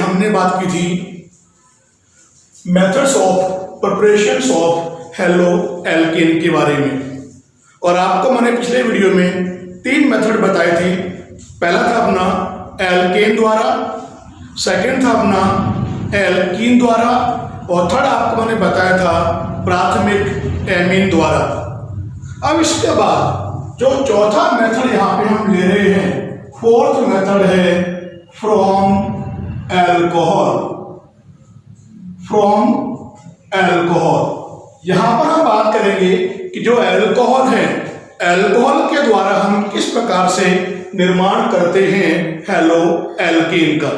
हमने बात की थी methods of preparations of halo alkane के बारे में, और आपको मैंने पिछले वीडियो में 3 मेथड बताए थे। पहला था अपना एल्केन द्वारा, सेकंड था अपना एल्कीन द्वारा, और थर्ड आपको मैंने बताया था प्राथमिक एमीन द्वारा। अब इसके बाद जो चौथा मेथड यहाँ पे हम ले रहे हैं, फोर्थ मेथड है फ्रॉम एल्कोहल। फ्रॉम एल्कोहल यहां पर हम बात करेंगे कि जो एल्कोहल है, एल्कोहल के द्वारा हम किस प्रकार से निर्माण करते हैं हेलो एल्केन का।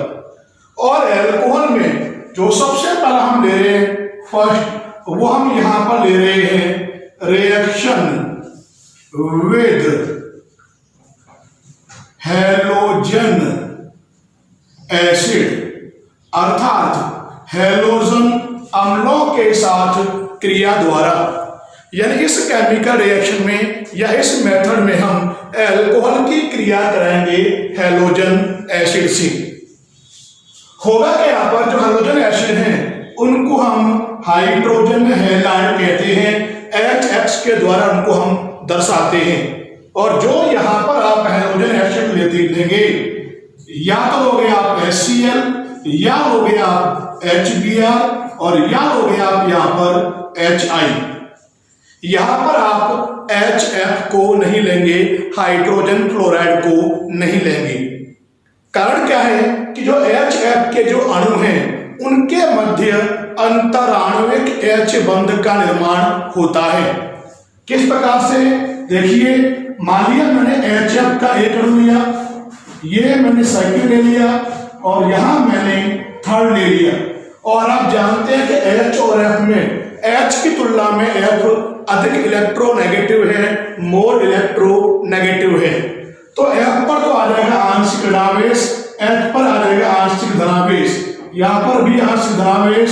और एल्कोहल में जो सबसे पहला हम ले रहे हैं फर्स्ट, वो हम यहां पर ले रहे हैं रिएक्शन विद हैलोजन एसिड, अर्थात हैलोजन अम्लों के साथ क्रिया द्वारा। यानी इस केमिकल रिएक्शन में या इस मेथड में हम एल्कोहल की क्रिया कराएंगे हैलोजन एसिड से। होगा कि यहाँ पर जो हैलोजन एसिड हैं उनको हम हाइड्रोजन हैलाइड कहते हैं, HX के द्वारा उनको हम दर्शाते हैं। और जो यहाँ पर आप हैलोजन एसिड लेंगे, या तो लोगे आप HCl, या लोगे आप HBr, और या लोगे आप यहाँ पर HI। यहां पर आप HF को नहीं लेंगे, हाइड्रोजन फ्लोराइड को नहीं लेंगे। कारण क्या है कि जो HF के जो अणु हैं उनके मध्य अंतराण्विक H बंध का निर्माण होता है। किस प्रकार से देखिए, मान लिया मैंने HF का एक अणु लिया, ये मैंने सेकंड ले लिया, और यहां मैंने थर्ड ले लिया। और आप जानते हैं कि H और F में H की तुलना में F अधिक इलेक्ट्रोनेगेटिव है, मोर इलेक्ट्रोनेगेटिव है। तो F पर तो आ जाएगा आंशिक ऋणावेश, H पर आ जाएगा आंशिक धनावेश। यहाँ पर भी आंशिक धनावेश,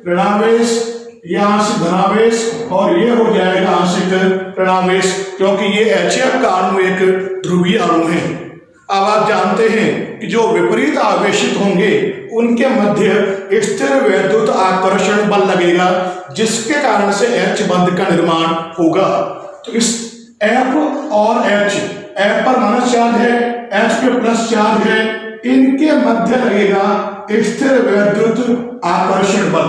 ऋणावेश, ये आंशिक धनावेश, और ये हो जाएगा आंशिक ऋणावेश, क्योंकि ये HF का अणु एक ध्रुवीय अणु है। अब आप जानते हैं कि जो विपरीत आवेशित होंगे उनके मध्य स्थिर वैद्युत आकर्षण बल लगेगा, जिसके कारण से H बंध का निर्माण होगा। तो इस F और H, F पर माइनस चार्ज है, H पे प्लस चार्ज है, इनके मध्य लगेगा स्थिर वैद्युत आकर्षण बल,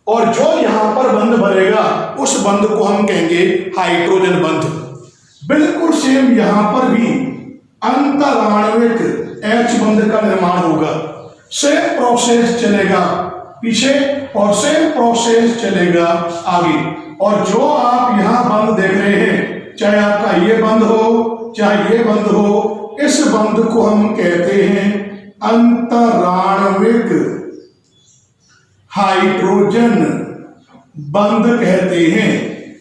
और जो यहां पर बंध बनेगा उस बंध को हम कहेंगे हाइड्रोजन बंध। बिल्कुल सेम यहां पर भी अंतराण्विक H बंध का निर्माण होगा। सेम प्रोसेस चलेगा पीछे और सेम प्रोसेस चलेगा आगे। और जो आप यहां बंध देख रहे हैं, चाहे आपका ये बंध हो चाहे ये बंध हो, इस बंध को हम कहते हैं अंतराण्विक हाइड्रोजन बंध कहते हैं।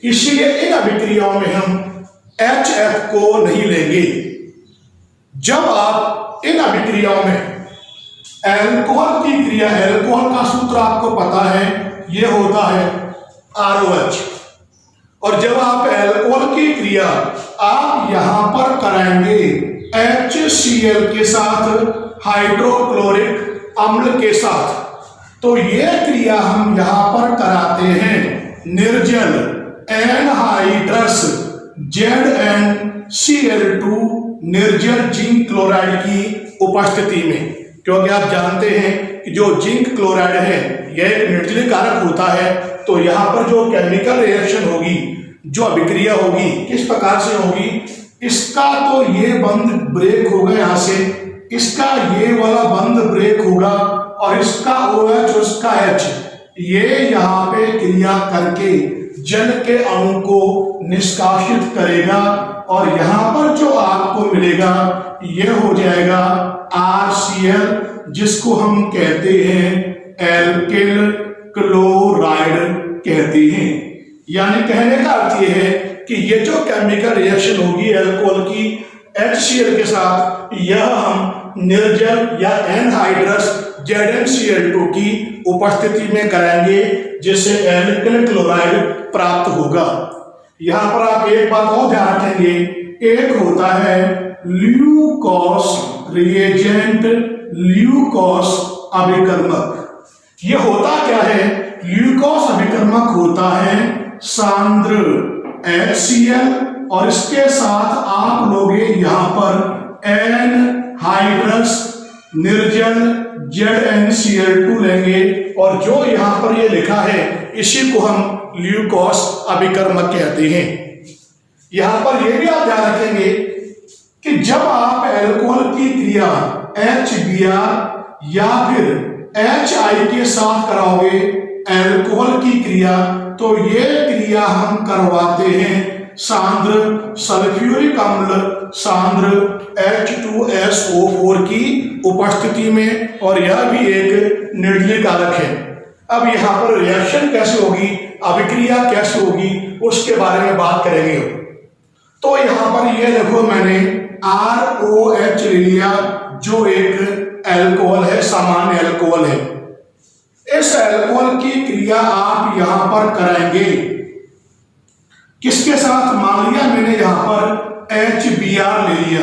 इसलिए इन अभिक्रियाओं में हम HF को नहीं लेंगे। जब आप इन अभिक्रियाओं में एल्कोहल की क्रिया, एल्कोहल का सूत्र आपको पता है, ये होता है ROH, और जब आप एल्कोहल की क्रिया आप यहां पर कराएंगे HCl के साथ, हाइड्रोक्लोरिक अम्ल के साथ, तो ये क्रिया हम यहां पर कराते हैं निर्जल एनहाइड्रस ZnCl2 निर्जल जिंक क्लोराइड की उपस्थिति में। क्योंकि आप जानते हैं कि जो जिंक क्लोराइड है यह एक निर्जलीय कारक होता है। तो यहाँ पर जो केमिकल रिएक्शन होगी, जो अभिक्रिया होगी, किस प्रकार से होगी, इसका तो ये बंध ब्रेक होगा यहाँ से, इसका ये वाला बंध ब्रेक होगा, और इसका OH और इसका H ये यहाँ पे क्रिया करके जल के अणु को निष्कासित करेगा, और यहां पर जो आपको मिलेगा यह हो जाएगा RCl, जिसको हम कहते हैं एल्किल क्लोराइड कहते हैं। यानी कहने का अर्थ यह है कि ये जो केमिकल रिएक्शन होगी एल्कोहल की HCl के साथ, यह हम निर्जल या एनहाइड्रस ZnCl2 की उपस्थिति में कराएंगे, जिससे एल्किल क्लोराइड प्राप्त होगा। यहां पर आप एक बात और ध्यान रखेंगे, एक होता है ल्यूकोस रिएजेंट, ल्यूकोस अभिकर्मक। ये होता क्या है? ल्यूकोस अभिकर्मक होता है सांद्र HCl और इसके साथ आप लोग यहां पर एनहाइड्रस निर्जल ZnCl2 लेंगे और जो यहां पर ये लिखा है इसी को हम ल्यूकोस अभिकर्मक कहते हैं। यहां पर यह भी आप ध्यान रखेंगे कि जब आप अल्कोहल की क्रिया HBr या फिर HI के साथ कराओगे अल्कोहल की क्रिया, तो ये क्रिया हम करवाते हैं सांद्र सल्फ्यूरिक अम्ल सांद्र H2SO4 की उपस्थिति में, और यह भी एक निर्जलीय कारक है। अब यहाँ पर रिएक्शन कैसे होगी, अभिक्रिया कैसे होगी, उसके बारे में बात करेंगे। तो यहाँ पर ये देखो मैंने ROH ले लिया जो एक अल्कोहल है, सामान्य अल्कोहल है। इस अल्कोहल की क्रिया आप यहां पर कराएंगे किसके साथ? मान लिया मैंने यहां पर HBr ले लिया,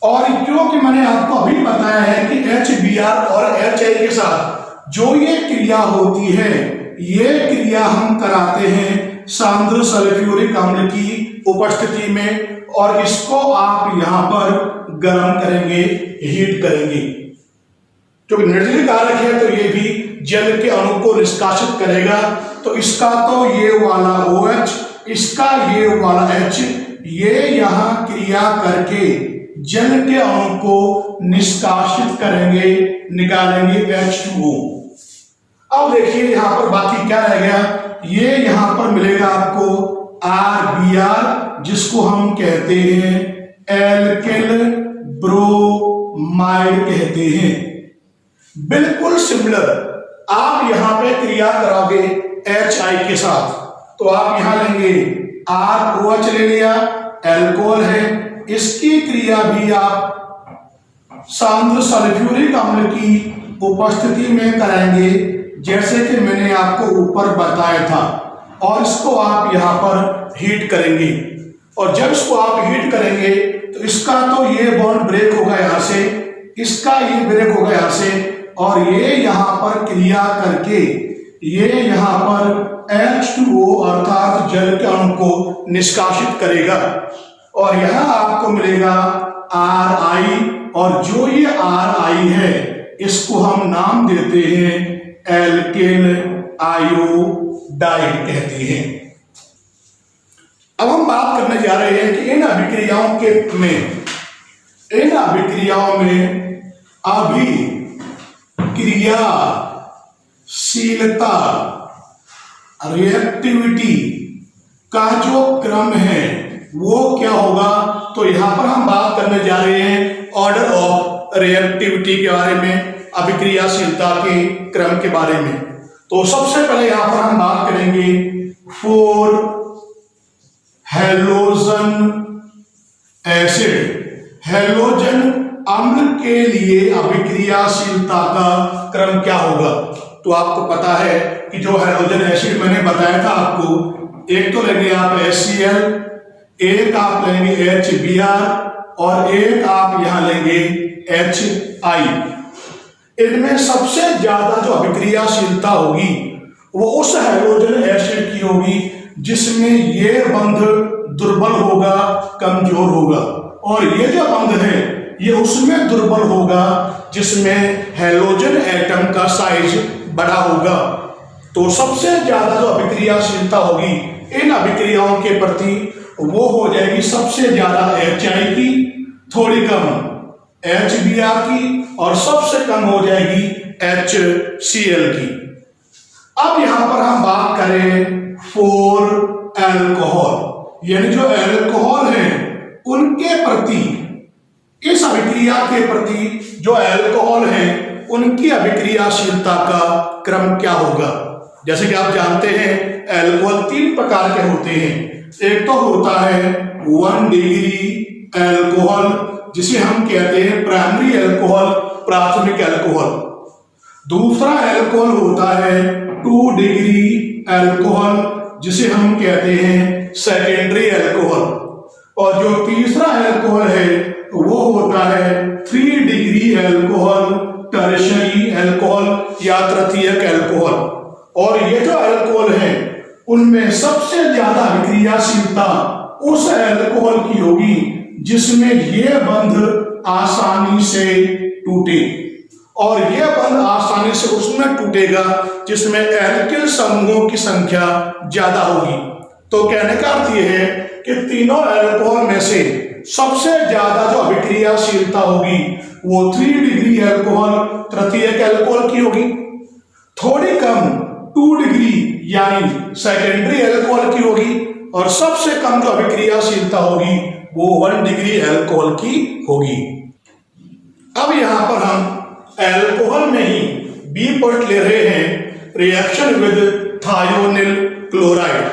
और क्योंकि मैंने आपको अभी बताया है कि HBr और HI के साथ जो ये क्रिया होती है, ये क्रिया हम कराते हैं सांद्र सल्फ्यूरिक अम्ल की उपस्थिति में, और इसको आप यहां पर गर्म करेंगे, हीट करेंगे। क्योंकि निर्जलीय कारक है तो ये भी जल के अणु को निष्कासित करेगा। तो इसका तो ये वाला OH, इसका ये वाला H, ये यहां क्रिया करके जल के अणु को निष्कासित करेंगे, निकालेंगे H2O। अब देखिए यहां पर बाकी क्या रह गया, ये यहां पर मिलेगा आपको RBr जिसको हम कहते हैं एल्किल ब्रोमाइड कहते हैं। बिल्कुल सिमिलर आप यहां पे क्रिया कराओगे HI के साथ, तो आप यहां लेंगे ROH ले लिया, अल्कोहल है, इसकी क्रिया भी आप सांद्र सल्फ्यूरिक अम्ल की उपस्थिति में कराएंगे जैसे कि मैंने आपको ऊपर बताया था, और इसको आप यहां पर हीट करेंगे। और जब इसको आप हीट करेंगे तो इसका तो ये बॉन्ड ब्रेक होगा यहां से, इसका ये ब्रेक होगा यहां से, और ये यहां पर क्रिया करके ये यहां पर H2O अर्थात जल के अणु को निष्कासित करेगा, और यहां आपको मिलेगा RI, और जो ये RI है इसको हम नाम देते हैं एल्केन आयोडाइड कहते हैं। अब हम बात करने जा रहे हैं कि इन अभिक्रियाओं में अभिक्रियाशीलता रिएक्टिविटी का जो क्रम है वो क्या होगा। तो यहां पर हम बात करने जा रहे हैं ऑर्डर ऑफ रिएक्टिविटी के बारे में, अभिक्रियाशीलता के क्रम के बारे में। तो सबसे पहले यहां पर हम बात करेंगे 4 हैलोजन एसिड। हैलोजन अम्ल के लिए अभिक्रियाशीलता का क्रम क्या होगा। तो आपको पता है कि जो हैलोजन एसिड मैंने बताया था आपको, एक तो लेंगे आप HCl, एक आप लेंगे HBr, और एक आप यहां लेंगे HI। इनमें सबसे ज्यादा जो अभिक्रियाशीलता होगी वो उस हैलोजन एसिड की होगी जिसमें ये बंध दुर्बल होगा, कमजोर होगा, और ये जो बंध है ये उसमें दुर्बल होगा जिसमें हैलोजन एटम का साइज बड़ा होगा। तो सबसे ज्यादा जो अभिक्रियाशीलता होगी इन अभिक्रियाओं के प्रति वो हो जाएगी सबसे ज्यादा HI की, थोड़ी कम HBr की, और सबसे कम हो जाएगी HCl की। अब यहां पर हम बात करें 4 अल्कोहल, यानी जो अल्कोहल है उनके प्रति, इस अभिक्रिया के प्रति जो अल्कोहल है उनकी अभिक्रियाशीलता का क्रम क्या होगा। जैसे कि आप जानते हैं अल्कोहल 3 प्रकार के होते हैं। एक तो होता है 1 डिग्री अल्कोहल जिसे हम कहते हैं प्राइमरी अल्कोहल, प्राथमिक अल्कोहल। दूसरा अल्कोहल होता है 2 डिग्री अल्कोहल जिसे हम कहते हैं सेकेंडरी अल्कोहल, और जो तीसरा अल्कोहल है वो होता है 3 डिग्री अल्कोहल टर्शरी अल्कोहल या तृतीयक अल्कोहल। और ये जो अल्कोहल है उनमें सबसे ज्यादा अभिक्रियाशीलता उस अल्कोहल की होगी जिसमें ये बंध आसानी से टूटे, और यह बंध आसानी से उसमें टूटेगा जिसमें एल्किल समूहों की संख्या ज्यादा होगी। तो कहने का अर्थ यह है कि तीनों अल्कोहल में से सबसे ज्यादा जो अभिक्रियाशीलता होगी वो 3 डिग्री अल्कोहल तृतीयक अल्कोहल की होगी। थोड़ी कम 2 डिग्री यानी सेकेंडरी अल्कोहल की होगी, और सबसे कम जो अभिक्रियाशीलता होगी वो 1 डिग्री अल्कोहल की होगी। अब यहां पर हम अल्कोहल में ही बी पॉइंट ले रहे हैं, रिएक्शन विद थायोनिल क्लोराइड।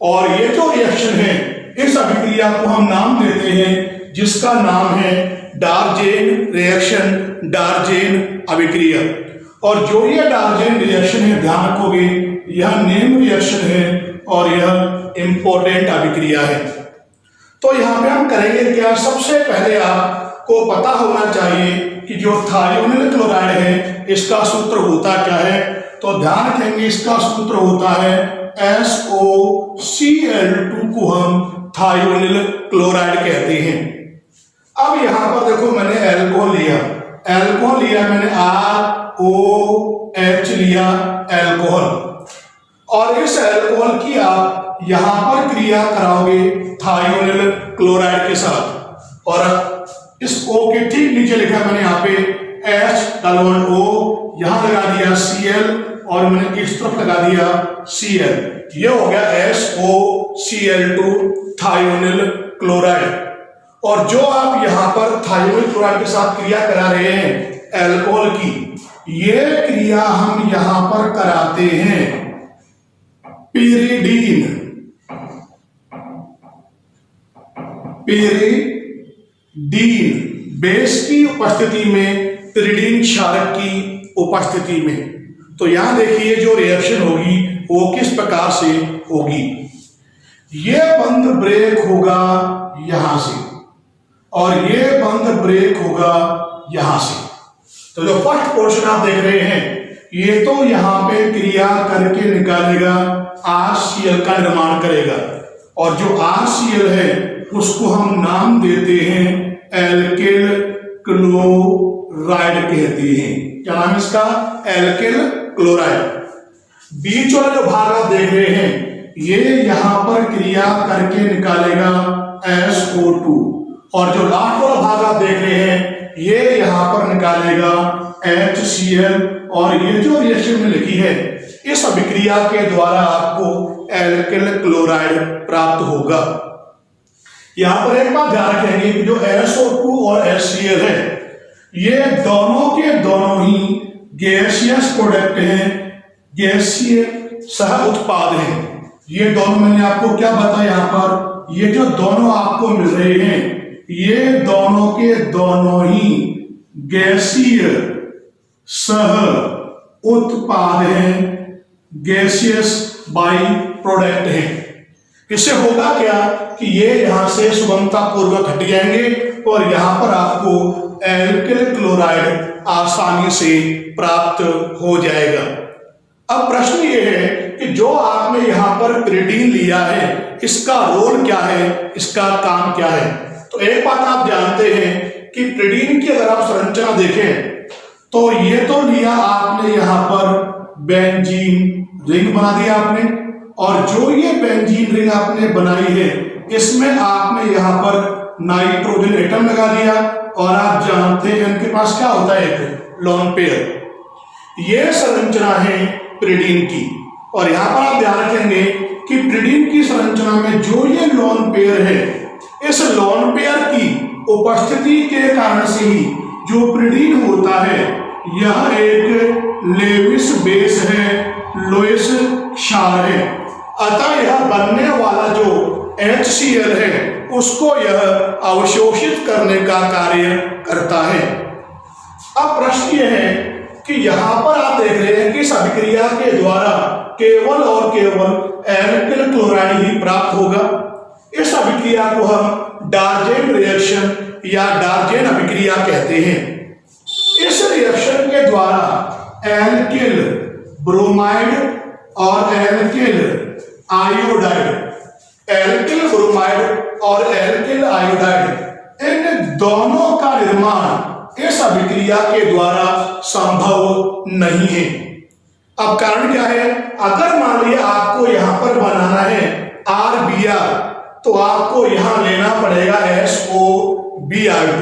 और ये जो रिएक्शन है इस अभिक्रिया को हम नाम देते हैं जिसका नाम है डार्जेन रिएक्शन, डार्जेन अभिक्रिया। और जो ये डार्जेन रिएक्शन है, ध्यान रखोगे यह नेम रिएक्शन है और यह इंपॉर्टेंट अभिक्रिया है। तो यहां पे हम करेंगे क्या, सबसे पहले आपको पता होना चाहिए कि जो थायोनिल क्लोराइड है इसका सूत्र होता क्या है। तो ध्यान रखेंगे इसका सूत्र होता है SOCl2 को हम थायोनिल क्लोराइड कहते हैं। अब यहां पर देखो मैंने अल्कोहल लिया मैंने ROH लिया अल्कोहल, और इस अल्कोहल की आप यहां पर क्रिया कराओगे थायोनिल क्लोराइड के साथ। और इस O के ठीक नीचे लिखा मैंने यहाँ पे H+O, यहां लगा दिया Cl और मैंने इस तरफ लगा दिया Cl। ये हो गया SOCl2 थायोनिल क्लोराइड। और जो आप यहां पर थायोनिल क्लोराइड के साथ क्रिया करा रहे हैं अल्कोहल की, ये क्रिया हम यहां पर कराते हैं पिरिडीन बेस की उपस्थिति में, पिरिडीन क्षारक की उपस्थिति में। तो यहां देखिए जो रिएक्शन होगी वो किस प्रकार से होगी। यह बंध ब्रेक होगा यहां से और यह बंध ब्रेक होगा यहां से। तो जो फर्स्ट पोर्शन आप देख रहे हैं ये तो यहां पे क्रिया करके निकालेगा, RCl का निर्माण करेगा, और जो RCl है उसको हम नाम देते हैं एल्किल क्लोराइड कहते हैं। क्या नाम है इसका? Alkyl chloride. बीच वाला जो भाग आप देख रहे हैं ये यहां पर क्रिया करके निकालेगा SO2, और जो लास्ट वाला भाग आप देख रहे हैं ये यहां पर निकालेगा HCl। और ये जो रिएक्शन में लिखी है इस अभिक्रिया के द्वारा आपको एल्किल क्लोराइड प्राप्त होगा। यहां पर एक बात ध्यान रखेंगे कि जो SO2 और HCl है ये दोनों के दोनों ही गैसियस प्रोडक्ट हैं, गैसीय सह उत्पाद हैं। ये दोनों मैंने आपको क्या बताया, यहां पर ये जो दोनों आपको मिल रहे हैं ये दोनों के दोनों ही गैसीय सह उत्पाद हैं, गैसियस बाई प्रोडक्ट हैं। इससे होगा क्या कि ये यहां से सुगमता पूर्वक हट जाएंगे और यहां पर आपको एल्किल क्लोराइड आसानी से प्राप्त हो जाएगा। अब प्रश्न ये है कि जो आपने यहां पर पिरिडीन लिया है इसका रोल क्या है, इसका काम क्या है। तो एक बात आप जानते हैं कि पिरिडीन की अगर आप संरचना देखें तो ये तो लिया आपने यहां पर बेंजीन रिंग बना दिया आपने, और जो ये बेंजीन रिंग आपने बनाई है इसमें आपने यहां पर नाइट्रोजन एटम लगा दिया, और आप जानते हैं इनके पास क्या होता है, एक लोन पेयर। ये संरचना है पिरिडीन की। और यहां पर आप ध्यान रखेंगे कि पिरिडीन की संरचना में जो ये लोन पेयर है इस लोन पेयर की उपस्थिति के कारण से ही जो पिरिडीन होता है यह एक लेविस बेस है, लोइस क्षार है। अतः यह बनने वाला जो HCl है उसको यह अवशोषित करने का कार्य करता है। अब प्रश्न यह है कि यहां पर आप देख रहे हैं कि इस अभिक्रिया के द्वारा केवल और केवल एल्किल क्लोराइड ही प्राप्त होगा। इस अभिक्रिया को हम डार्जेन रिएक्शन या डार्जेन अभिक्रिया कहते हैं। इस रिएक्शन द्वारा एल्किल ब्रोमाइड और एल्किल आयोडाइड, एल्किल ब्रोमाइड और एल्किल आयोडाइड, इन दोनों का निर्माण इस अभिक्रिया के द्वारा संभव नहीं है। अब कारण क्या है? अगर मान लिया आपको यहां पर बनाना है RBr, तो आपको यहां लेना पड़ेगा SOBr2।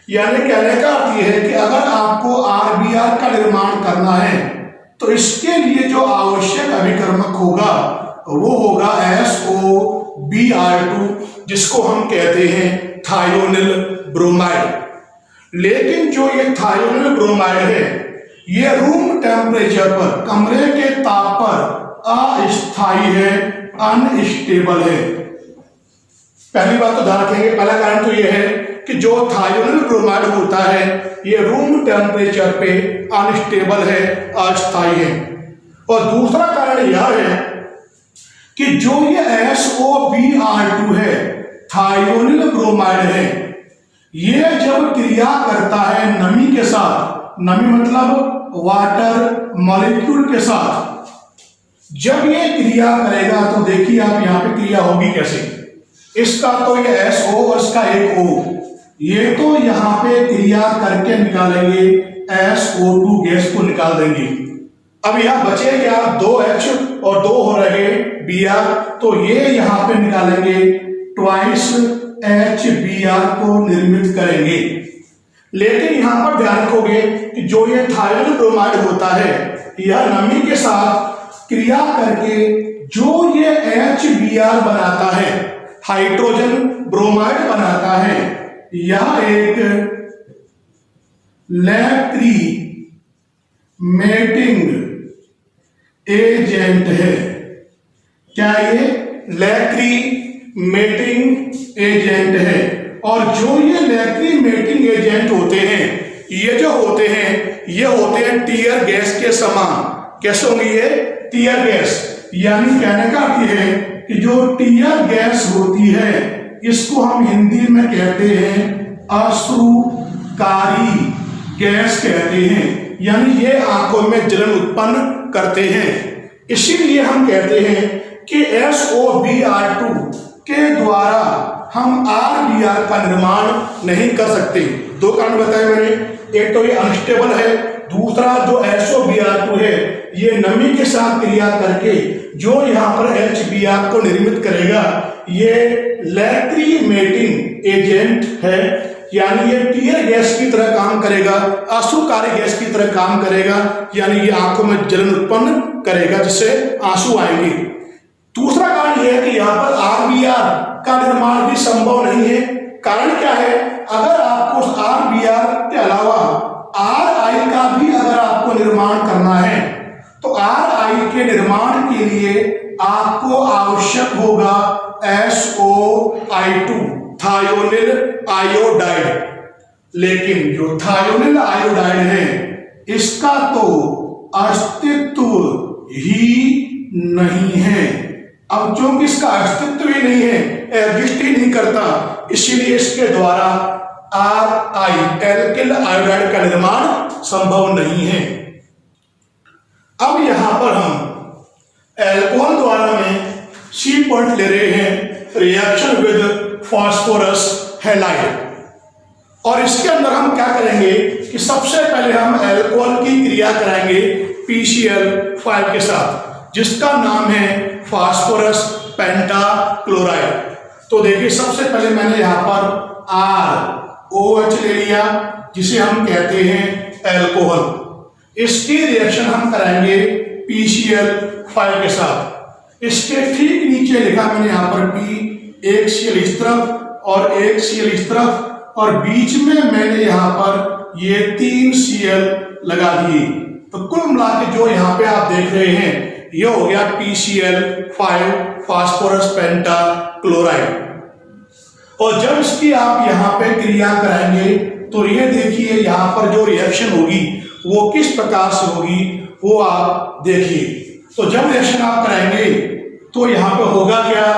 यानी कहने का अर्थ यह है कि अगर आपको RBr का निर्माण करना है तो इसके लिए जो आवश्यक अभिकर्मक होगा वो होगा SOBr2, जिसको हम कहते हैं थायोनिल ब्रोमाइड। लेकिन जो ये थायोनिल ब्रोमाइड है ये रूम टेम्परेचर पर, कमरे के ताप पर अस्थायी है, अनस्टेबल है। पहली बात तो ध्यान रखेंगे, पहला कारण तो यह है कि जो थायोनिल ब्रोमाइड होता है ये रूम टेम्परेचर पे अनस्टेबल है, अस्थायी है। और दूसरा कारण यह है कि जो ये SOBr2 है, थायोनिल ब्रोमाइड है, ये जब क्रिया करता है नमी के साथ, नमी मतलब वाटर मॉलिक्यूल के साथ, जब ये क्रिया करेगा तो देखिए आप यहां पे क्रिया होगी कैसे। इसका तो ये SO और इसका एक O, ये तो यहां पे क्रिया करके निकालेंगे, SO2 गैस को निकाल देंगे। अब यहां बचे क्या? 2H और 2 हो रहे Br, तो ये यहां पे निकालेंगे, ट्वाइस HBr को निर्मित करेंगे। लेकिन यहां पर ध्यान रखोगे कि जो ये थायोनिल ब्रोमाइड होता है यह नमी के साथ क्रिया करके जो ये HBr बनाता है, हाइड्रोजन ब्रोमाइड बनाता है, यह एक लैक्रीमेटिंग एजेंट है। क्या ये लैक्रीमेटिंग एजेंट है? और जो ये लैक्रीमेटिंग एजेंट होते हैं, ये जो होते हैं ये होते हैं टीयर गैस के समान। कैसे होंगे ये? Tear gas. यानी कहने का अर्थ है कि जो टीयर गैस होती है इसको हम हिंदी में कहते हैं अश्रुकारी गैस कहते हैं। यानी ये आंखों में जलन उत्पन्न करते हैं। इसीलिए हम कहते हैं कि SOBr2 के द्वारा हम RBr का निर्माण नहीं कर सकते। दो कारण बताए मैंने, एक तो ये अनस्टेबल है, दूसरा जो SOBr2 है ये नमी के साथ क्रिया करके जो यहाँ पर HBr को निर्मित करेगा ये लैक्रीमेटिंग एजेंट है। यानी ये टीयर गैस की तरह काम करेगा, अश्रुकारी गैस की तरह काम करेगा, यानी ये आंखों में जलन उत्पन्न करेगा जिससे आंसू आएंगे। दूसरा कारण यह है कि यहाँ पर RBr का निर्माण भी संभव नहीं है। कारण क्या है? अगर आपको RBr के अलावा RI का भी अगर आपको निर्माण करना है तो RI के निर्माण के लिए आपको आवश्यक होगा SO2 थायोनिल आयोडाइड। लेकिन जो थायोनिल आयोडाइड है इसका तो अस्तित्व ही नहीं है। अब क्योंकि इसका अस्तित्व ही नहीं है, एग्जिस्ट ही नहीं करता, इसीलिए इसके द्वारा RI एल्किल आयोडाइड का निर्माण संभव नहीं है। अब यहां पर हम एल्कोहल द्वारा में C पॉइंट ले रहे हैं, रिएक्शन विद फास्फोरस हैलाइड। और इसके अंदर हम क्या करेंगे कि सबसे पहले हम एल्कोहल की क्रिया कराएंगे PCl5 के साथ, जिसका नाम है फास्फोरस पेंटाक्लोराइड। तो देखिए सबसे पहले मैंने यहां पर ROH ले लिया जिसे हम कहते हैं एल्कोहल। इसकी रिएक्शन हम कराएंगे PCl5 के साथ। इसके ठीक नीचे लिखा मैंने यहां पर P, एक Cl इस तरफ और एक Cl इस तरफ, और बीच में मैंने यहां पर ये 3 Cl लगा दिए। तो कुल मिला के जो यहां पे आप देख रहे हैं ये हो गया PCl5 फास्फोरस पेंटाक्लोराइड। और जब इसकी आप यहां पे क्रिया कराएंगे तो ये देखिए यहां पर जो रिएक्शन होगी वो किस प्रकार से होगी वो आप देखिए। तो जब रिएक्शन आप कराएंगे तो यहां पे होगा क्या,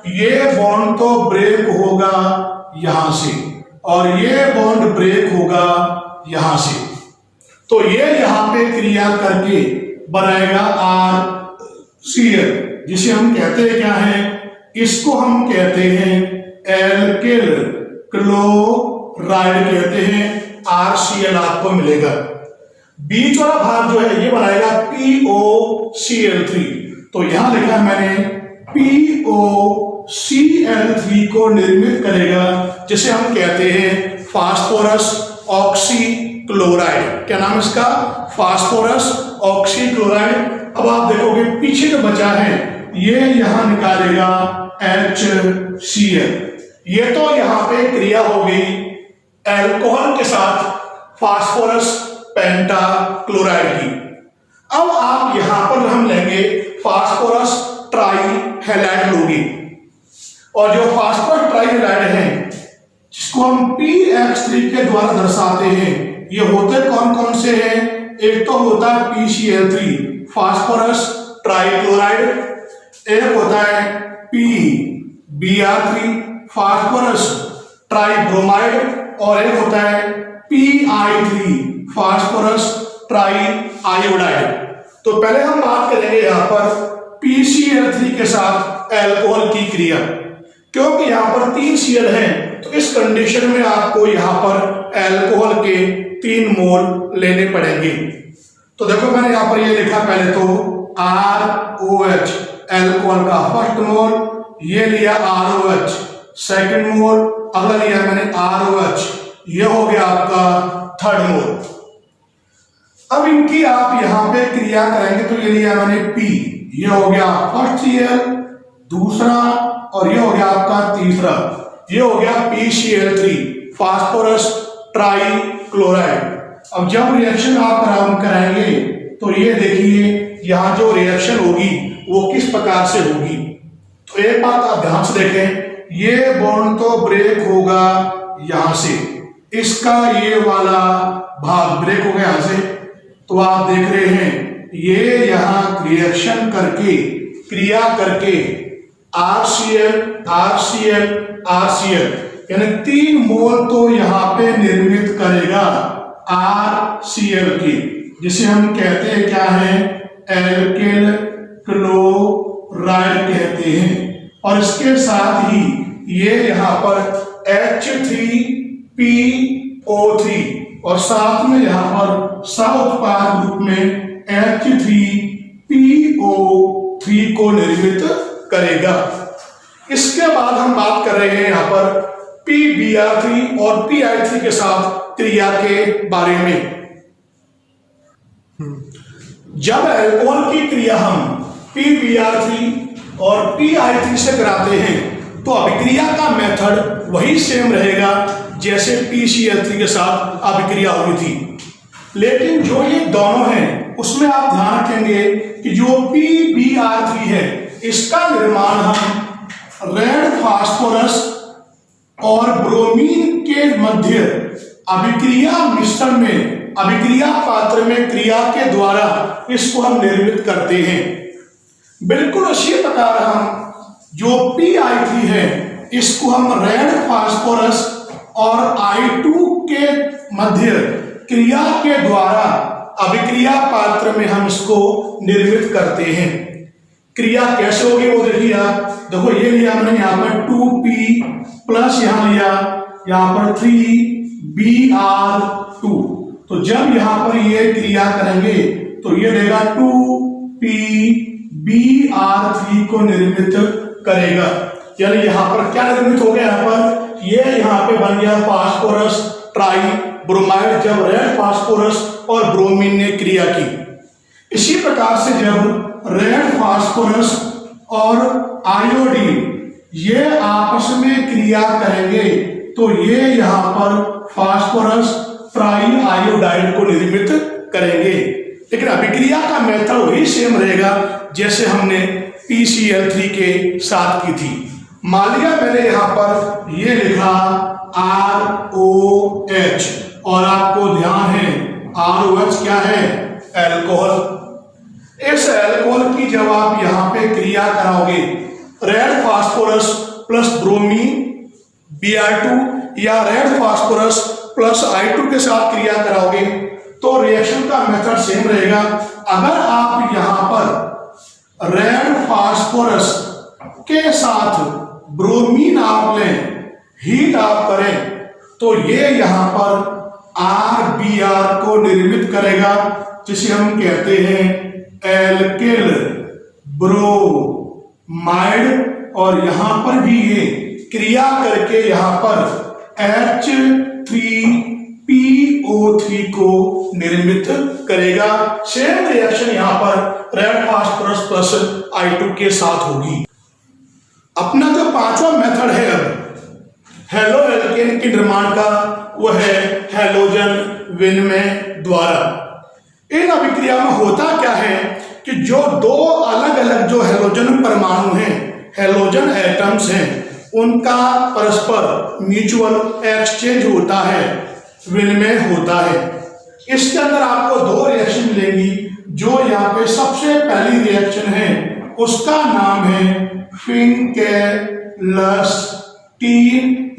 ये बॉन्ड तो ब्रेक होगा यहां से और ये बॉन्ड ब्रेक होगा यहां से। तो ये यहाँ पे क्रिया करके बनाएगा RCl, जिसे हम कहते हैं क्या है, इसको हम कहते हैं एल्किल क्लोराइड कहते हैं। RCl आपको मिलेगा। बीच वाला भाग जो है ये बनाएगा POCl3। तो यहां लिखा है मैंने POCl3 को निर्मित करेगा, जिसे हम कहते हैं फास्फोरस ऑक्सीक्लोराइड। क्या नाम इसका? Phosphorus oxychloride. अब आप देखोगे पीछे जो बचा है ये यहां निकालेगा HCl। ये तो यहां पे क्रिया हो गई अल्कोहल के साथ फास्फोरस पेंटाक्लोराइड की। अब आप यहां पर हम लेंगे फास्फोरस ट्राईहैलाइड लोगी, और जो फास्फोरस ट्राईहैलाइड है जिसको हम PX3 के द्वारा दर्शाते हैं, ये होते कौन कौन से हैं? एक तो होता है PCl3 फास्फोरस ट्राईक्लोराइड, एक होता है PBr3 फास्फोरस ट्राईब्रोमाइड, और एक होता है Pi3 फास्फोरस ट्राईआयोडाइड। तो पहले हम बात करेंगे यहां पर PCl3 के साथ अल्कोहल की क्रिया। क्योंकि यहां पर 3 Cl हैं, तो इस कंडीशन में आपको यहां पर अल्कोहल के 3 मोल लेने पड़ेंगे। तो देखो मैंने यहां पर ये लिखा, पहले तो ROH अल्कोहल का फर्स्ट मोल, ये लिया ROH सेकंड मोल, अगला लिया मैंने ROH, ये हो गया आपका थर्ड मोल। अब इनकी आप यहां पे क्रिया करेंगे तो ये लिया मैंने P, ये हो गया फर्स्ट Cl, दूसरा, और ये हो गया आपका तीसरा, ये हो गया PCl3 फास्फोरस ट्राईक्लोराइड। अब जब रिएक्शन आप कराएंगे तो ये देखिए यहां जो रिएक्शन होगी वो किस प्रकार से होगी। तो एक बात आप ध्यान से देखें, ये बॉन्ड तो ब्रेक होगा यहां से, इसका ये वाला भाग ब्रेक हो गया यहां से। तो आप देख रहे हैं ये यहां रिएक्शन करके क्रिया करके RCl RCl RCl यानी 3 मोल तो यहां पे निर्मित करेगा RCl की, जिसे हम कहते हैं क्या है, एल्किल क्लोराइड कहते हैं। और इसके साथ ही ये यहां पर H3PO3 और साथ में यहां पर सह उत्पाद रूप में H3PO3 को निर्मित करेगा। इसके बाद हम बात कर रहे हैं यहां पर PBr3 और Pi3 के साथ क्रिया के बारे में। जब अल्कोहल की क्रिया हम PBr3 और Pi3 से कराते हैं तो अभिक्रिया का मेथड वही सेम रहेगा जैसे PCl3 के साथ अभिक्रिया हुई थी, लेकिन जो ये दोनों हैं उसमें आप ध्यान रखेंगे कि जो PBr3 है इसका निर्माण हम रेड फास्फोरस और ब्रोमीन के मध्य अभिक्रिया मिश्रण में अभिक्रिया पात्र में क्रिया के द्वारा इसको हम निर्मित करते हैं। बिल्कुल उसी प्रकार हम जो Pi3 है इसको हम रेड फास्फोरस और I2 के मध्य क्रिया के द्वारा अभिक्रिया पात्र में हम इसको निर्मित करते हैं। क्रिया कैसे होगी वो देखिए आप, देखो ये लिया मैंने यहाँ पर 2P प्लस यहाँ लिया यहाँ पर 3Br2। तो जब यहाँ पर ये क्रिया करेंगे तो ये देगा 2PBr3 को निर्मित करेगा। यानी यहाँ पर क्या निर्मित हो गया, यहाँ पर ये यहाँ पे बन गया फास्फोरस ट्राईब्रोमाइड जब रेड फास्फोरस और ब्रोमीन ने क्रिया की। इसी प्रकार से जब रेड फास्फोरस और आयोडीन ये आपस में क्रिया करेंगे तो ये यहाँ पर फास्फोरस ट्राईआयोडाइड को निर्मित करेंगे, लेकिन अभिक्रिया का मेथड वही सेम रहेगा जैसे हमने PCl3 के साथ की थी। मान लिया मैंने यहाँ पर ये लिखा ROH और आपको ध्यान है ROH क्या है, अल्कोहल। इस अल्कोहल की जब आप यहाँ पे क्रिया कराओगे red phosphorus plus bromine Br2 या रेड फास्फोरस प्लस I2 के साथ क्रिया कराओगे तो रिएक्शन का मेथड सेम रहेगा। अगर आप यहां पर रेड फास्फोरस के साथ ब्रोमीन आप लें, हीट आप करें, तो ये यहां पर RBr को निर्मित करेगा, जिसे हम कहते हैं एल्किल ब्रोमाइड। और यहां पर भी ये क्रिया करके यहां पर H3PO3 को निर्मित करेगा। सेम रिएक्शन यहां पर रेड फास्फोरस प्लस I2 के साथ होगी। अपना जो पांचवा मेथड है अब हेलो एल्केन के निर्माण का, वो है हैलोजन विनिमय द्वारा। इन अभिक्रिया में होता क्या है कि जो दो अलग अलग जो हैलोजन परमाणु हैं, हैलोजन एटम्स हैं, उनका परस्पर म्यूचुअल एक्सचेंज होता है, विनिमय होता है। इसके अंदर आपको दो रिएक्शन मिलेंगी। जो यहाँ पे सबसे पहली रिएक्शन है उसका नाम है फिंकेलस्टीन,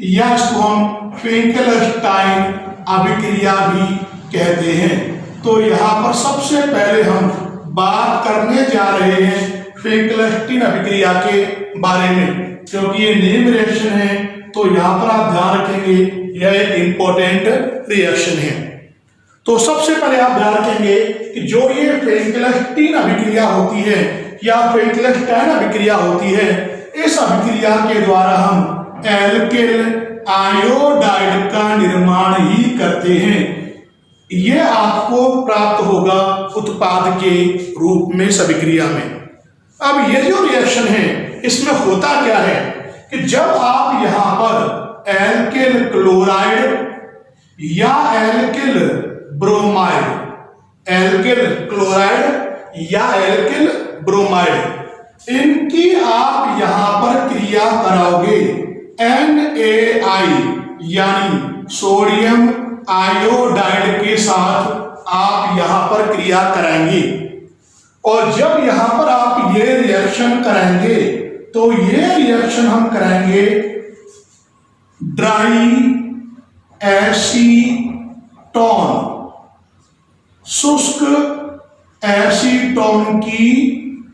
या इसको हम फिंकेलस्टाइन अभिक्रिया भी कहते हैं। तो यहाँ पर सबसे पहले हम बात करने जा रहे हैं फिंकेलस्टीन अभिक्रिया के बारे में, क्योंकि ये नेम रिएक्शन है। तो यहाँ पर आप ध्यान रखेंगे यह एक इंपॉर्टेंट रिएक्शन है। तो सबसे पहले आप ध्यान रखेंगे कि जो ये फिंकेलस्टीन अभिक्रिया होती है या फिंकेलस्टाइन अभिक्रिया होती है, इस अभिक्रिया के द्वारा हम एल्किल आयोडाइड का निर्माण ही करते हैं। यह आपको प्राप्त होगा उत्पाद के रूप में इस अभिक्रिया में। अब ये जो रिएक्शन है इसमें होता क्या है कि जब आप यहां पर एल्किल क्लोराइड या एल्किल ब्रोमाइड, एल्किल क्लोराइड या एल्किल ब्रोमाइड, इनकी आप यहां पर क्रिया कराओगे NaI यानी सोडियम आयोडाइड के साथ आप यहां पर क्रिया कराएंगे। और जब यहां पर आप ये रिएक्शन कराएंगे तो ये रिएक्शन हम कराएंगे ड्राई एसीटोन, शुष्क एसीटोन की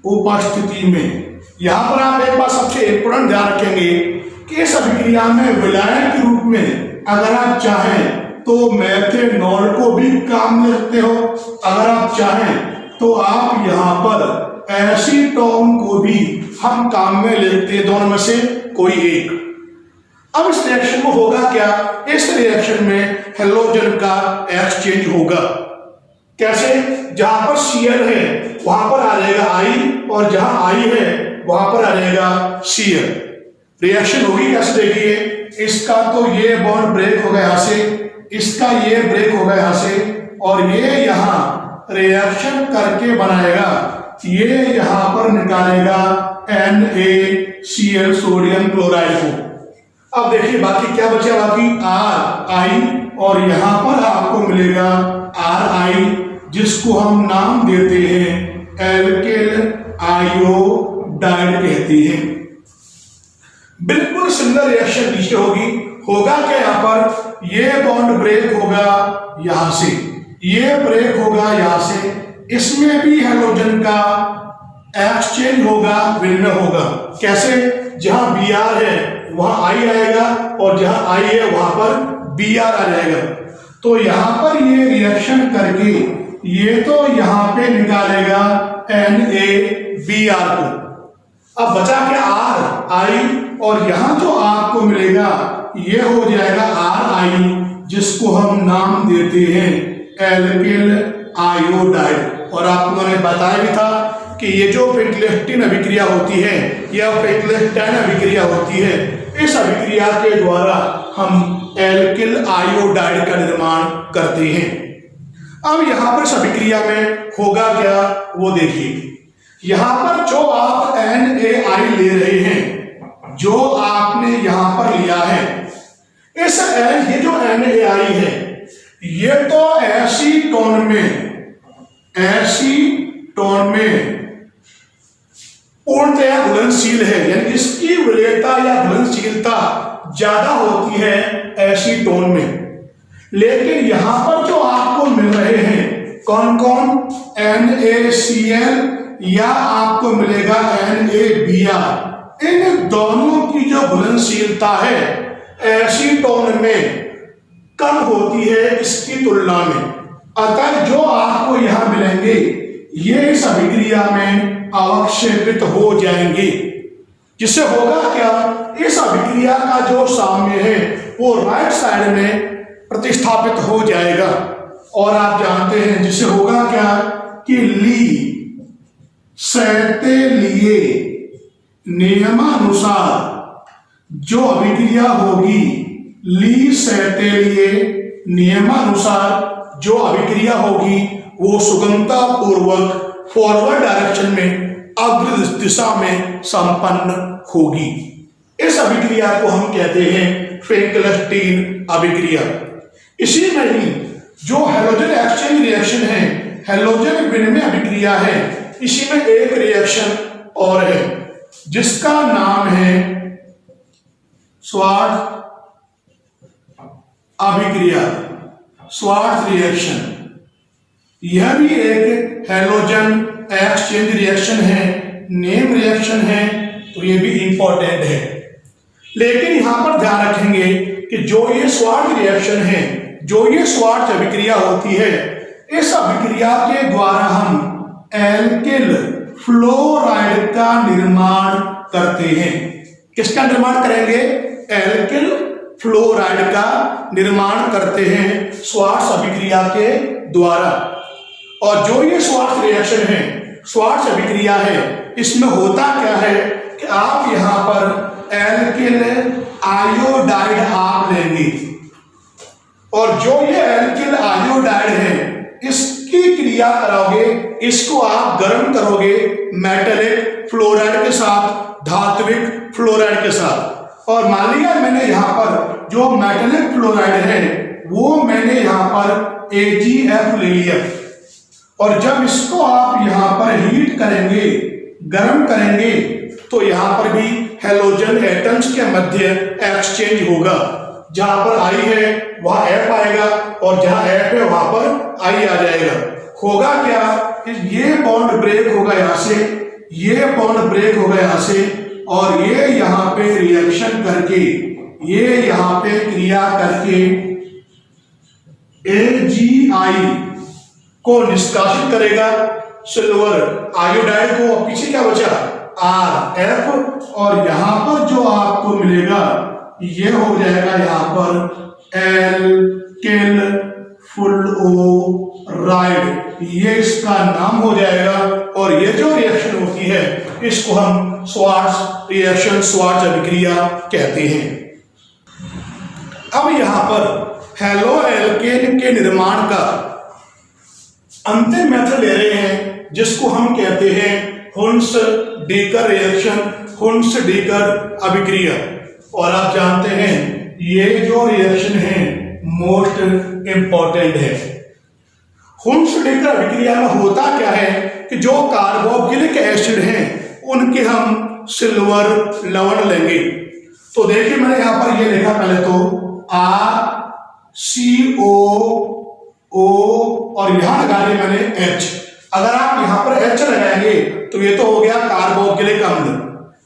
उपस्थिति में। यहां पर आप एक बात सबसे इंपोर्टेंट ध्यान रखेंगे कि इस अभिक्रिया में विलायक के रूप में अगर आप चाहें तो मेथेनॉल को भी काम में रखते हो, अगर आप चाहें तो आप यहां पर एसीटोन को भी हम काम में लेते हैं, दोनों में से कोई एक। अब इस रिएक्शन में होगा क्या, इस रिएक्शन में हैलोजन का एक्सचेंज होगा। कैसे? जहां पर Cl है वहां पर आ जाएगा I, और जहां I है वहां पर आ जाएगा Cl। रिएक्शन होगी कैसे देखिए, इसका तो ये बॉन्ड ब्रेक होगा यहां से, इसका ये ब्रेक होगा यहां से, और ये यहां रिएक्शन करके बनाएगा, ये यहां पर निकालेगा NaCl सोडियम क्लोराइड को। अब देखिए बाकी क्या बचा, बाकी Ri, और यहां पर आपको मिलेगा Ri, जिसको हम नाम देते हैं एल्किल आयोडाइड कहते हैं। बिल्कुल सिमिलर रिएक्शन नीचे होगी। होगा क्या, यहां पर ये बॉन्ड ब्रेक होगा यहां से, ये ब्रेक होगा यहां से, इसमें भी हैलोजन का एक्सचेंज होगा, विनिमय होगा। कैसे? जहां Br है वहां I आएगा, और जहां I है वहां पर Br आ जाएगा। तो यहां पर ये रिएक्शन करके ये तो यहां पे निकालेगा NaBr को। अब बचा क्या, I, और यहां जो आपको मिलेगा ये हो जाएगा Ri, जिसको हम नाम देते हैं एल्किल आयोडाइड। और आपको मैंने बताया भी था कि ये जो फिंकेलस्टीन अभिक्रिया होती है या फिंकेलस्टाइन अभिक्रिया होती है, इस अभिक्रिया के द्वारा हम एल्किल आयोडाइड का निर्माण करते हैं। अब यहां पर इस अभिक्रिया में होगा क्या वो देखिए। यहां पर जो आप NaI ले रहे हैं, जो आपने यहां पर लिया है, इस ये जो NaI है ये तो एसीटोन में पूर्णतया घुलनशील है, यानी इसकी विलेयता या घुलनशीलता ज्यादा होती है एसीटोन में। लेकिन यहां पर जो आपको मिल रहे हैं कौन कौन, NaCl या आपको मिलेगा NaBr। इन दोनों की जो घुलनशीलता है एसीटोन में कम होती है इसकी तुलना में। अतः जो आपको यहां मिलेंगे ये इस अभिक्रिया में अवक्षेपित हो जाएंगे, जिससे होगा क्या, इस अभिक्रिया का जो साम्य है वो राइट साइड में प्रतिस्थापित हो जाएगा। और आप जानते हैं जिससे होगा क्या कि ली सहते लिए नियमानुसार जो अभिक्रिया होगी, ली सहते लिए नियमानुसार जो अभिक्रिया होगी वो सुगमता पूर्वक फॉरवर्ड डायरेक्शन में अग्र दिशा में संपन्न होगी। इस अभिक्रिया को हम कहते हैं फेंकलस्टीन अभिक्रिया। इसी में ही जो हैलोजन एक्सचेंज रिएक्शन है, हैलोजन विनिमय अभिक्रिया है, इसी में एक रिएक्शन और है जिसका नाम है स्वार्ट्ज अभिक्रिया, स्वार्ट्ज रिएक्शन। यह भी एक हैलोजन एक्सचेंज रिएक्शन है, नेम रिएक्शन है, तो ये भी इंपॉर्टेंट है। लेकिन यहां पर ध्यान रखेंगे कि जो ये स्वार्ट्ज रिएक्शन है, जो ये स्वार्ट्ज अभिक्रिया होती है, इस अभिक्रिया के द्वारा हम एल्किल फ्लोराइड का निर्माण करते हैं। किसका निर्माण करेंगे? एल्किल फ्लोराइड का निर्माण करते हैं स्वार्ट्ज अभिक्रिया के द्वारा। और जो ये स्वार्ट्ज रिएक्शन है, स्वार्ट्ज अभिक्रिया है, इसमें होता क्या है कि आप यहां पर एल्किल आयोडाइड आप लेंगे और जो ये एल्किल आयोडाइड है इसकी क्रिया कराओगे, इसको आप गर्म करोगे मेटेलिक फ्लोराइड के साथ, धात्विक फ्लोराइड के साथ। और मान लिया मैंने यहां पर जो मेटेलिक फ्लोराइड है वो मैंने यहां पर AgF ले लिया और जब इसको आप यहां पर हीट करेंगे, गर्म करेंगे, तो यहां पर भी हैलोजन एटम्स के मध्य एक्सचेंज होगा। जहां पर I है वहां F आएगा और जहां F है वहां पर I आ जाएगा। होगा क्या, ये बॉन्ड ब्रेक होगा यहां से, ये बॉन्ड ब्रेक होगा यहां से और ये यहां पे रिएक्शन करके, ये यहां पे क्रिया करके AgI को निष्कासित करेगा सिल्वर आयोडाइड को। पीछे क्या बचा? RF और यहां पर जो आपको मिलेगा ये हो जाएगा यहां पर एल्किल फ्लोराइड, ये इसका नाम हो जाएगा। और ये जो रिएक्शन होती है इसको हम स्वार्ट्ज रिएक्शन, स्वार्ट्ज अभिक्रिया कहते हैं। अब यहां पर हैलो एल्केन के निर्माण का अंतिम मेथड ले रहे हैं जिसको हम कहते हैं हुन्स-डीकर रिएक्शन, हुन्स-डीकर अभिक्रिया। और आप जानते हैं ये जो रिएक्शन है मोस्ट इंपॉर्टेंट है। हुन्स-डीकर अभिक्रिया में होता क्या है कि जो कार्बोक्सिलिक एसिड हैं उनके हम सिल्वर लवण लेंगे। तो देखिए मैंने यहां पर ये लिखा, पहले तो RCOO और यहां लगा लिया मैंने H। अगर आप यहां पर H लगाएंगे तो ये तो हो गया कार्बोक्सिलिक अम्ल।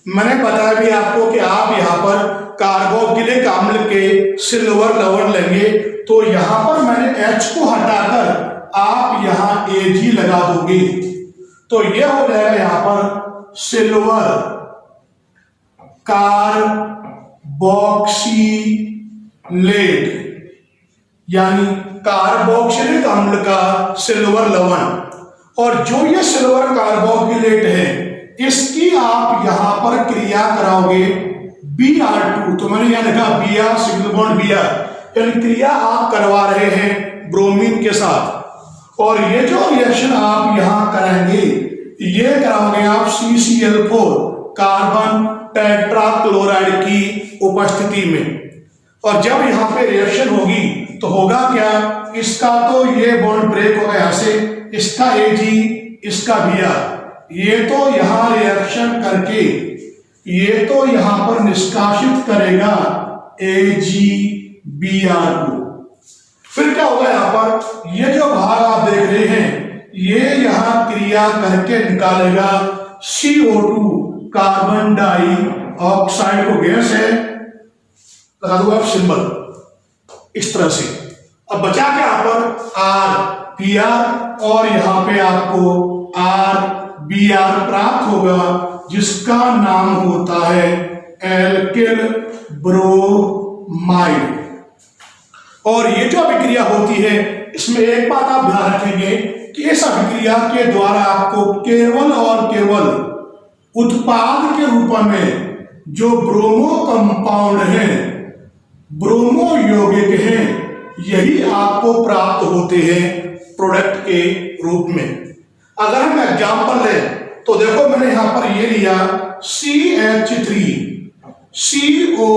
मैंने बताया भी आपको कि आप यहां पर कार्बोक्सिलिक अम्ल के सिल्वर लवण लेंगे, तो यहां पर मैंने H को हटाकर आप यहां Ag लगा दोगे तो यह हो जाएगा यहां पर सिल्वर कार्बोक्सिलेट, यानी कार्बोक्सिलिक अम्ल का सिल्वर लवण। और जो ये सिल्वर कार्बोक्सिलेट है इसकी आप यहां पर क्रिया कराओगे Br2, तो मैंने यहां लिखा Br सिंगल बॉन्ड Br, यानी क्रिया आप करवा रहे हैं ब्रोमीन के साथ। और ये जो रिएक्शन आप यहां करेंगे ये कराओगे आप CCl4 कार्बन टेट्राक्लोराइड की उपस्थिति में। और जब यहां पे रिएक्शन होगी तो होगा क्या, इसका तो ये बॉन्ड ब्रेक होगा यहां से, इसका Ag, इसका Br, ये तो यहां रिएक्शन करके ये तो यहां पर निष्कासित करेगा AgBr को। फिर क्या होगा यहाँ पर, ये जो भाग आप देख रहे हैं ये यहाँ क्रिया करके निकालेगा CO2 कार्बन डाइऑक्साइड को गैस है, लगा दो आप सिंबल इस तरह से। अब बचा क्या यहाँ पर RBr और यहाँ पे आपको RBr प्राप्त होगा जिसका नाम होता है एल्किल ब्रोमाइड। और ये जो अभिक्रिया होती है इसमें एक बात आप ध्यान रखेंगे कि इस अभिक्रिया के द्वारा आपको केवल और केवल उत्पाद के रूप में जो ब्रोमो कंपाउंड है, ब्रोमो यौगिक हैं, यही आपको प्राप्त होते हैं प्रोडक्ट के रूप में। अगर हम एग्जांपल लें तो देखो मैंने यहां पर ये लिया CH3 COOAg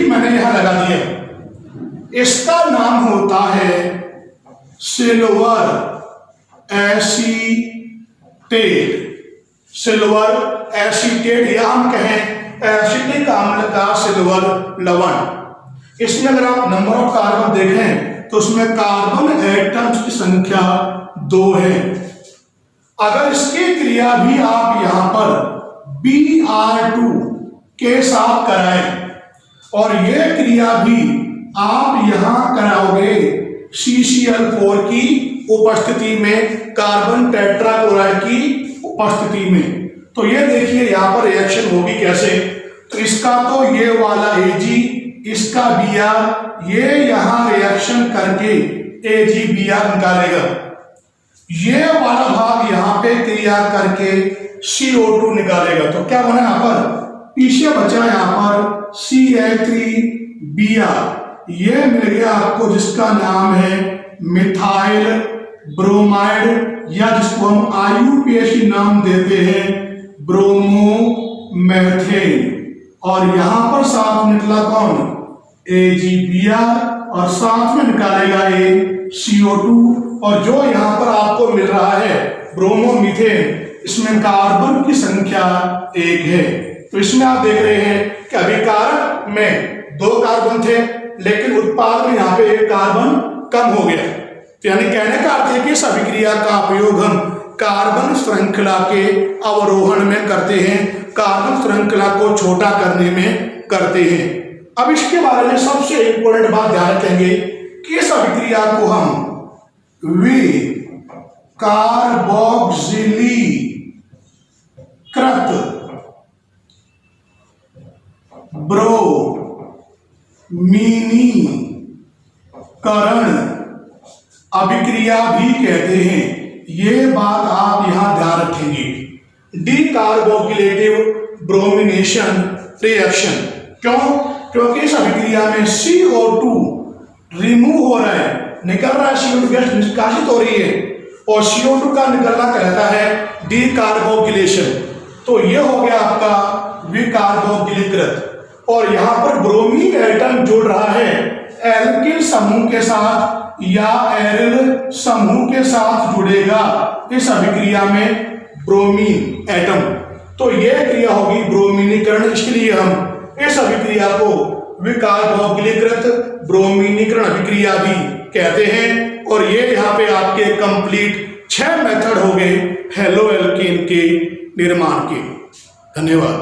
मैंने यहां लगा दिया, इसका नाम होता है सिल्वर एसीटेट। सिल्वर एसीटेट या हम कहें एसिटिक अम्ल का सिल्वर लवण। इसमें अगर आप नंबर ऑफ कार्बन देखें तो उसमें कार्बन एटम्स की संख्या 2 है। अगर इसकी क्रिया भी आप यहां पर Br2 के साथ कराएं और यह क्रिया भी आप यहां कराओगे CCl4 की उपस्थिति में, कार्बन टेट्राक्लोराइड की उपस्थिति में, तो ये देखिए यहां पर रिएक्शन होगी कैसे। तो इसका तो ये वाला Ag, इसका Br, ये यहां रिएक्शन करके AgBr निकालेगा, ये वाला भाग यहां पे क्रिया करके CO2 निकालेगा। तो क्या बना यहां पर, पीछे बचा यहां पर CH3Br, ये मिल गया आपको जिसका नाम है मिथाइल ब्रोमाइड या जिसको हम IUPAC नाम देते हैं ब्रोमोमेथेन। और यहां पर साथ निकला कौन, AgBr और साथ में निकालेगा ये CO2। और जो यहां पर आपको मिल रहा है ब्रोमोमीथेन, इसमें कार्बन की संख्या 1 है। तो इसमें आप देख रहे हैं कि अभिकारक में 2 कार्बन थे लेकिन उत्पाद में यहाँ पे 1 कार्बन कम हो गया। तो यानी कहने का अर्थ है कि इस अभिक्रिया का उपयोग हम कार्बन श्रृंखला के अवरोहण में करते हैं, कार्बन श्रृंखला को छोटा करने में करते हैं। अब इसके बारे में सबसे इंपॉर्टेंट बात ध्यान रखेंगे कि इस अभिक्रिया को हम कार्बोक्सिलीकृत ब्रोमीनीकरण अभिक्रिया भी कहते हैं। ये बात आप यहां ध्यान रखेंगे, डीकार्बोक्सिलेटिव ब्रोमिनेशन रिएक्शन। क्यों? क्योंकि इस अभिक्रिया में CO2 रिमूव हो रहा है, निकल रहा है, CO2 गैस निष्कासित हो रही है और CO2 का निकलना कहता है डीकार्बोक्सिलेशन। तो ये हो गया आपका विकार्बोक्सिलीकृत। और यहां पर ब्रोमीन एटम जुड़ रहा है एल्किल समूह के साथ या एरिल समूह के साथ जुड़ेगा इस अभिक्रिया में ब्रोमीन एटम। तो यह क्रिया होगी ब्रोमीनीकरण। इसलिए हम इस अभिक्रिया को विकार्बोक्सिलीकृत ब्रोमीनीकरण अभिक्रिया भी कहते हैं। और ये यहाँ पे आपके कंप्लीट 6 मेथड हो गए हेलो एल्केन के निर्माण के। धन्यवाद।